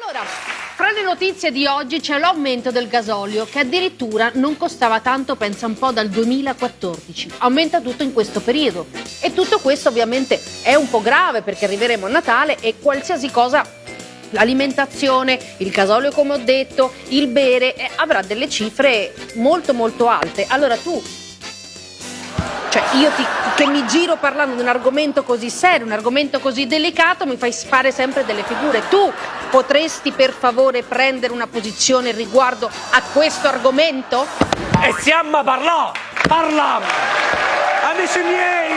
Allora, fra le notizie di oggi c'è l'aumento del gasolio, che addirittura non costava tanto, pensa un po', dal 2014. Aumenta tutto in questo periodo. E tutto questo ovviamente è un po' grave, perché arriveremo a Natale e qualsiasi cosa, l'alimentazione, il gasolio come ho detto, il bere, avrà delle cifre molto molto alte. Allora io che mi giro parlando di un argomento così serio, un argomento così delicato, mi fai fare sempre delle figure. Tu potresti per favore prendere una posizione riguardo a questo argomento? E stiamo a parlare, amici miei,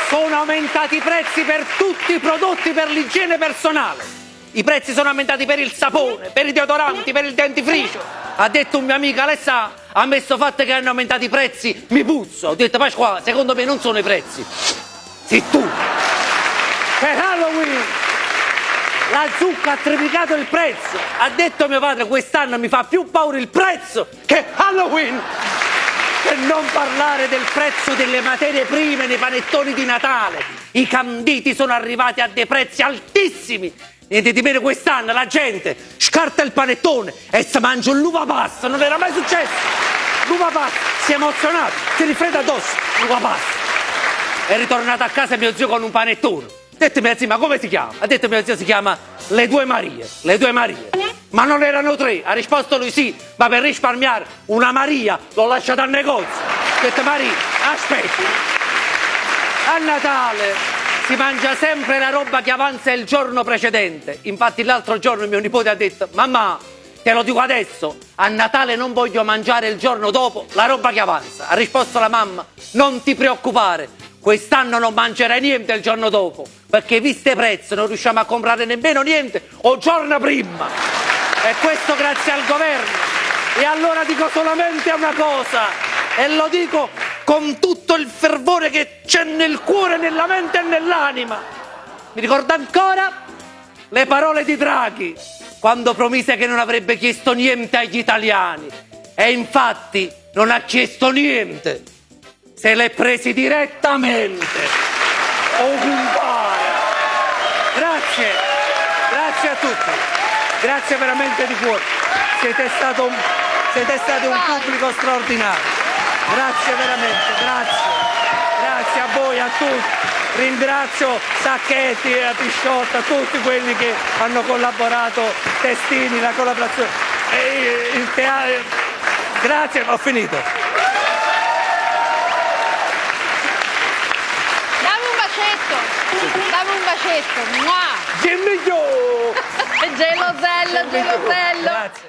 sono aumentati i prezzi per tutti i prodotti per l'igiene personale. I prezzi sono aumentati per il sapone, per i deodoranti, per il dentifricio. Ha detto un mio amico Alessà, a me sto fatto che hanno aumentato i prezzi, mi puzzo. Ho detto, Pasqua, secondo me non sono i prezzi. Sì, tu. Per Halloween la zucca ha triplicato il prezzo. Ha detto mio padre, quest'anno mi fa più paura il prezzo che Halloween. Per non parlare del prezzo delle materie prime nei panettoni di Natale. I canditi sono arrivati a dei prezzi altissimi. Niente di meno, quest'anno la gente scarta il panettone e si mangia l'uva passa. Non era mai successo. L'uva passa. Si è emozionato, si rifredda addosso. L'uva passa. È ritornato a casa mio zio con un panettone. Ha detto mia zia, ma come si chiama? Ha detto mio zio, si chiama Le Due Marie. Le Due Marie. Ma non erano tre. Ha risposto lui sì, ma per risparmiare una Maria l'ho lasciata al negozio. Ha detto Maria, aspetta. A Natale si mangia sempre la roba che avanza il giorno precedente. Infatti l'altro giorno mio nipote ha detto, mamma, te lo dico adesso, a Natale non voglio mangiare il giorno dopo la roba che avanza. Ha risposto la mamma, non ti preoccupare, quest'anno non mangerai niente il giorno dopo, perché visto i prezzi non riusciamo a comprare nemmeno niente o giorno prima. E questo grazie al governo. E allora dico solamente una cosa, e lo dico con tutto il fervore che c'è nel cuore, nella mente e nell'anima. Mi ricordo ancora le parole di Draghi quando promise che non avrebbe chiesto niente agli italiani. E infatti non ha chiesto niente. Se l'è presi direttamente. Oh compare. Grazie a tutti. Grazie veramente di cuore. Siete stati un pubblico straordinario. Grazie veramente, grazie a voi, a tutti. Ringrazio Sacchetti e Pisciotta, tutti quelli che hanno collaborato, Testini, la collaborazione, il teatro. Grazie, ho finito. Dammi un bacetto. Mua. Jimmy Joe! Gelosello. Grazie.